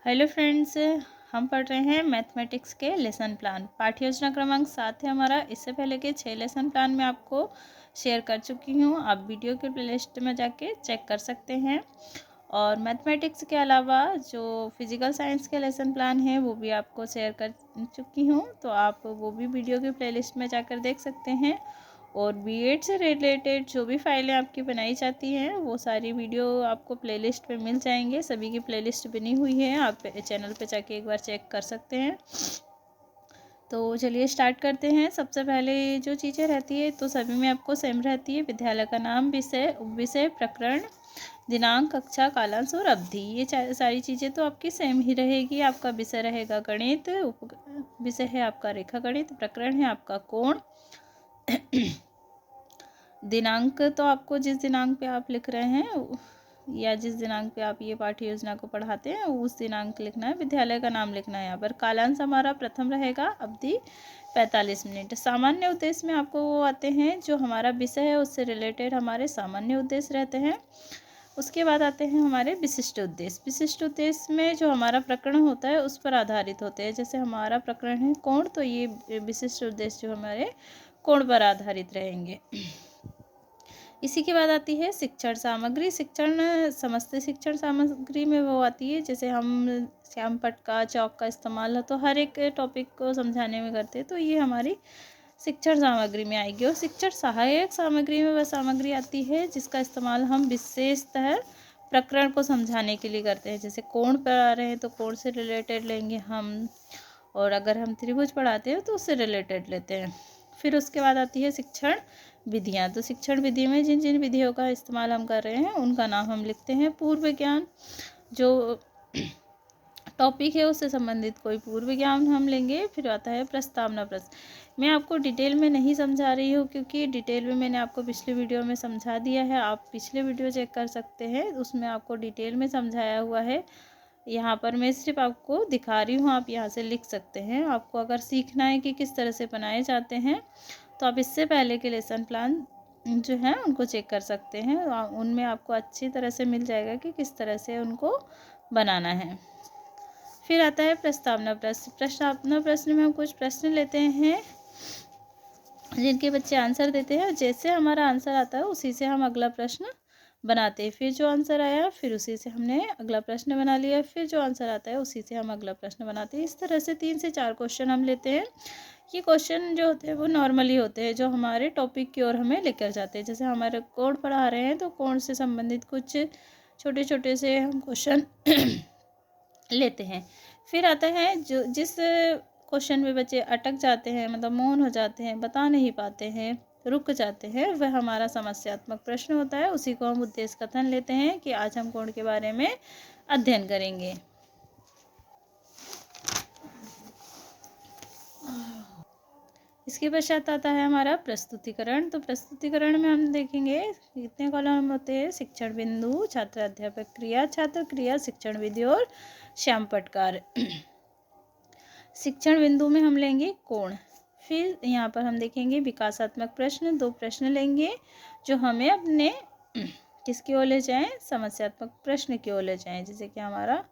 Hello friends, हम पढ़ रहे हैं मैथमेटिक्स के लेसन प्लान। पाठ्य योजना क्रमांक 7 है हमारा। इससे पहले के 6 लेसन प्लान मैं आपको शेयर कर चुकी हूँ। आप वीडियो के प्लेलिस्ट में जाके चेक कर सकते हैं। और मैथमेटिक्स के अलावा जो फिजिकल साइंस के लेसन प्लान है वो भी आपको शेयर कर चुकी हूँ, तो आप वो भी वीडियो के प्लेलिस्ट में जाकर देख सकते हैं। और बीएड से रिलेटेड जो भी फाइलें आपकी बनाई जाती हैं वो सारी वीडियो आपको प्लेलिस्ट पे मिल जाएंगे। सभी की प्लेलिस्ट बनी हुई है, आप चैनल पे जाके एक बार चेक कर सकते हैं। तो चलिए स्टार्ट करते हैं। सबसे पहले जो चीज़ें रहती है तो सभी में आपको सेम रहती है। विद्यालय का नाम, विषय, प्रकरण, दिनांक, कक्षा, कालांश और अवधि, ये सारी चीज़ें तो आपकी सेम ही रहेगी। आपका विषय रहेगा गणित, विषय है आपका रेखा गणित, प्रकरण है आपका कोण, दिनांक तो आपको जिस दिनांक पे आप लिख रहे हैं या जिस दिनांक पे आप ये पाठ्य योजना को पढ़ाते हैं उस दिनांक लिखना है। विद्यालय का नाम लिखना है यहाँ पर। कालांश हमारा प्रथम रहेगा, अवधि 45 मिनट। सामान्य उद्देश्य में आपको वो आते हैं जो हमारा विषय है उससे रिलेटेड हमारे सामान्य उद्देश्य रहते हैं। उसके बाद आते हैं हमारे विशिष्ट उद्देश्य। विशिष्ट उद्देश्य में जो हमारा प्रकरण होता है उस पर आधारित होते हैं। जैसे हमारा प्रकरण है कोण, तो ये विशिष्ट उद्देश्य जो हमारे कोण पर आधारित रहेंगे। इसी के बाद आती है शिक्षण सामग्री। समस्त शिक्षण सामग्री में वो आती है, जैसे हम श्याम पटका, चौक का इस्तेमाल तो हर एक टॉपिक को समझाने में करते हैं, तो ये हमारी शिक्षण सामग्री में आएगी। और शिक्षण सहायक सामग्री में वह सामग्री आती है जिसका इस्तेमाल हम विशेषतः प्रकरण को समझाने के लिए करते हैं। जैसे कोण पर आ रहे हैं तो कोण से रिलेटेड लेंगे हम, और अगर हम त्रिभुज पढ़ाते हैं तो उससे रिलेटेड लेते हैं। फिर उसके बाद आती है शिक्षण विधियाँ। तो शिक्षण विधि में जिन जिन विधियों का इस्तेमाल हम कर रहे हैं उनका नाम हम लिखते हैं। पूर्व ज्ञान, जो टॉपिक है उससे संबंधित कोई पूर्व ज्ञान हम लेंगे। फिर आता है प्रस्तावना प्रश्न। मैं आपको डिटेल में नहीं समझा रही हूँ क्योंकि डिटेल में मैंने आपको पिछले वीडियो में समझा दिया है। आप पिछले वीडियो चेक कर सकते हैं, उसमें आपको डिटेल में समझाया हुआ है। यहाँ पर मैं सिर्फ आपको दिखा रही हूँ, आप यहाँ से लिख सकते हैं। आपको अगर सीखना है कि किस तरह से बनाए जाते हैं तो आप इससे पहले के लेसन प्लान जो हैं उनको चेक कर सकते हैं। उनमें आपको अच्छी तरह से मिल जाएगा कि किस तरह से उनको बनाना है। फिर आता है प्रस्तावना प्रश्न। प्रस्तावना प्रश्न में हम कुछ प्रश्न लेते हैं जिनके बच्चे आंसर देते हैं। जैसे हमारा आंसर आता है उसी से हम अगला प्रश्न बनाते हैं। फिर जो आंसर आया फिर उसी से हमने अगला प्रश्न बना लिया। फिर जो आंसर आता है उसी से हम अगला प्रश्न बनाते हैं। इस तरह से 3 से 4 क्वेश्चन हम लेते हैं। ये क्वेश्चन जो होते हैं वो नॉर्मली होते हैं, जो हमारे टॉपिक की ओर हमें लेकर जाते हैं। जैसे हमारे कोण पढ़ा रहे हैं तो कोण से संबंधित कुछ छोटे छोटे से हम क्वेश्चन लेते हैं। फिर आता है जो जिस क्वेश्चन में बच्चे अटक जाते हैं, मतलब मौन हो जाते हैं, बता नहीं पाते हैं, रुक जाते हैं, वह हमारा समस्यात्मक प्रश्न होता है। उसी को हम उद्देश्य कथन लेते हैं कि आज हम कोण के बारे में अध्ययन करेंगे। इसके पश्चात आता है हमारा प्रस्तुतिकरण। तो प्रस्तुतिकरण में हम देखेंगे कितने कॉलम होते हैं। शिक्षण बिंदु, छात्र अध्यापक क्रिया, छात्र क्रिया, शिक्षण विधि और श्याम पटकार। शिक्षण बिंदु में हम लेंगे कोण। फिर यहाँ पर हम देखेंगे विकासात्मक प्रश्न। 2 प्रश्न लेंगे जो हमें अपने किसकी ओर ले जाएं, समस्यात्मक प्रश्न की ओर ले जाएं। जैसे कि हमारा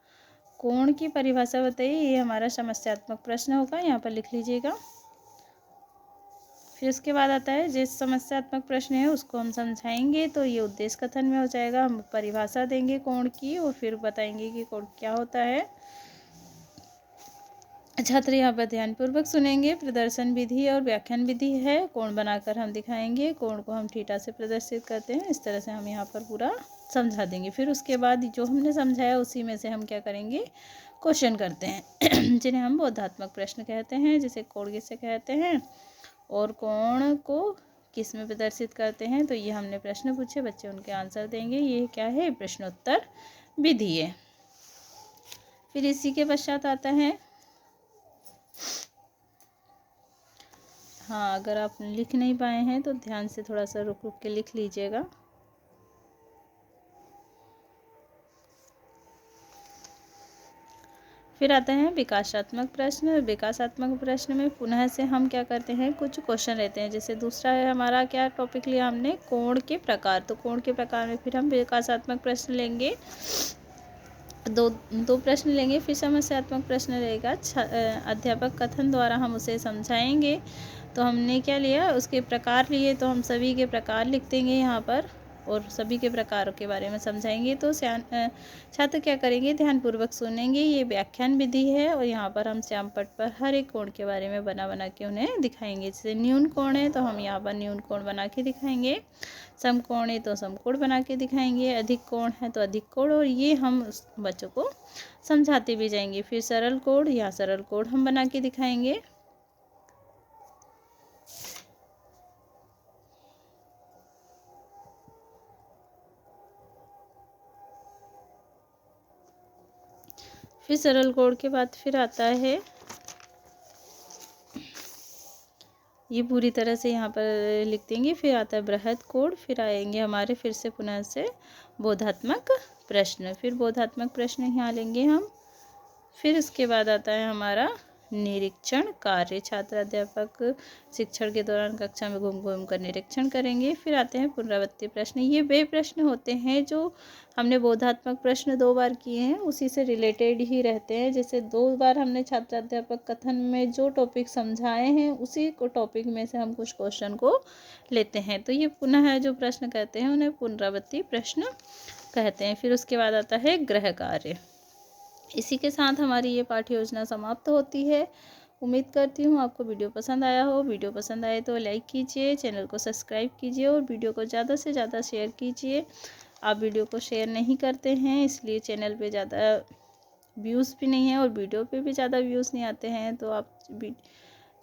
कोण की परिभाषा बताइए, ये हमारा समस्यात्मक प्रश्न होगा, यहाँ पर लिख लीजिएगा। फिर उसके बाद आता है जिस समस्यात्मक प्रश्न है उसको हम समझाएंगे, तो ये उद्देश्य कथन में हो जाएगा। हम परिभाषा देंगे कोण की और फिर बताएंगे कि कोण क्या होता है। छात्र यहाँ पर ध्यानपूर्वक सुनेंगे। प्रदर्शन विधि और व्याख्यान विधि है। कोण बनाकर हम दिखाएंगे, कोण को हम थीटा से प्रदर्शित करते हैं। इस तरह से हम यहाँ पर पूरा समझा देंगे। फिर उसके बाद जो हमने समझाया उसी में से हम क्या करेंगे, क्वेश्चन करते हैं जिन्हें हम बोधात्मक प्रश्न कहते हैं। जैसे कोण किसे कहते हैं और कोण को किस में प्रदर्शित करते हैं, तो ये हमने प्रश्न पूछे, बच्चे उनके आंसर देंगे। ये क्या है, प्रश्नोत्तर विधि है। फिर इसी के पश्चात आता है, हाँ अगर आप लिख नहीं पाए हैं तो ध्यान से थोड़ा सा रुक रुक के लिख लीजिएगा। फिर आते हैं विकासात्मक प्रश्न। विकासात्मक प्रश्न में पुनः से हम क्या करते हैं, कुछ क्वेश्चन रहते हैं। जैसे दूसरा है हमारा क्या टॉपिक लिया हमने, कोण के प्रकार। तो कोण के प्रकार में फिर हम विकासात्मक प्रश्न लेंगे। दो दो प्रश्न लेंगे, फिर समस्यात्मक प्रश्न रहेगा। अध्यापक कथन द्वारा हम उसे समझाएंगे। तो हमने क्या लिया, उसके प्रकार लिए, तो हम सभी के प्रकार लिख देंगे यहाँ पर और सभी के प्रकारों के बारे में समझाएंगे। तो छात्र क्या करेंगे, ध्यानपूर्वक सुनेंगे। ये व्याख्यान विधि है और यहाँ पर हम श्यामपट्ट पर हर एक कोण के बारे में बना बना के उन्हें दिखाएंगे। जैसे न्यून कोण है तो हम यहाँ पर न्यून कोण बना के दिखाएंगे, समकोण है तो समकोण बना के दिखाएंगे, अधिक कोण है तो अधिक कोण, और ये हम उस बच्चों को समझाते भी जाएंगे। फिर सरल कोण, या सरल कोण हम बना के दिखाएंगे। फिर सरल कोण के बाद फिर आता है, ये पूरी तरह से यहाँ पर लिख देंगे। फिर आता है बृहद कोण, फिर आएंगे हमारे फिर से पुनः से बोधात्मक प्रश्न, फिर बोधात्मक प्रश्न यहाँ लेंगे हम। फिर उसके बाद आता है हमारा निरीक्षण कार्य। छात्र अध्यापक शिक्षण के दौरान कक्षा में घूम घूम कर निरीक्षण करेंगे। फिर आते हैं पुनरावृत्ति प्रश्न। ये वे प्रश्न होते हैं जो हमने बोधात्मक प्रश्न 2 बार किए हैं, उसी से रिलेटेड ही रहते हैं। जैसे 2 बार हमने छात्र अध्यापक कथन में जो टॉपिक समझाए हैं, उसी को टॉपिक में से हम कुछ क्वेश्चन को लेते हैं। तो ये पुनः जो प्रश्न कहते हैं उन्हें पुनरावृत्ति प्रश्न कहते हैं। फिर उसके बाद आता है गृह कार्य। इसी के साथ हमारी ये पाठ्य योजना समाप्त होती है। उम्मीद करती हूँ आपको वीडियो पसंद आया हो। वीडियो पसंद आए तो लाइक कीजिए, चैनल को सब्सक्राइब कीजिए और वीडियो को ज़्यादा से ज़्यादा शेयर कीजिए। आप वीडियो को शेयर नहीं करते हैं, इसलिए चैनल पे ज़्यादा व्यूज़ भी नहीं है और वीडियो पे भी ज़्यादा व्यूज़ नहीं आते हैं। तो आप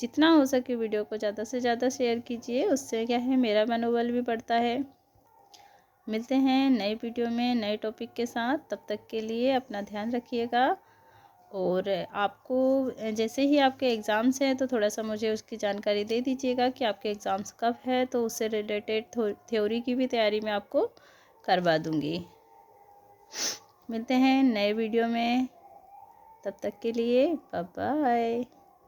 जितना हो सके वीडियो को ज़्यादा से ज़्यादा शेयर कीजिए, उससे क्या है, मेरा मनोबल भी बढ़ता है। मिलते हैं नए वीडियो में नए टॉपिक के साथ। तब तक के लिए अपना ध्यान रखिएगा। और आपको जैसे ही आपके एग्ज़ाम्स हैं तो थोड़ा सा मुझे उसकी जानकारी दे दीजिएगा कि आपके एग्ज़ाम्स कब है, तो उससे रिलेटेड थ्योरी की भी तैयारी मैं आपको करवा दूँगी। मिलते हैं नए वीडियो में, तब तक के लिए बाय बाय।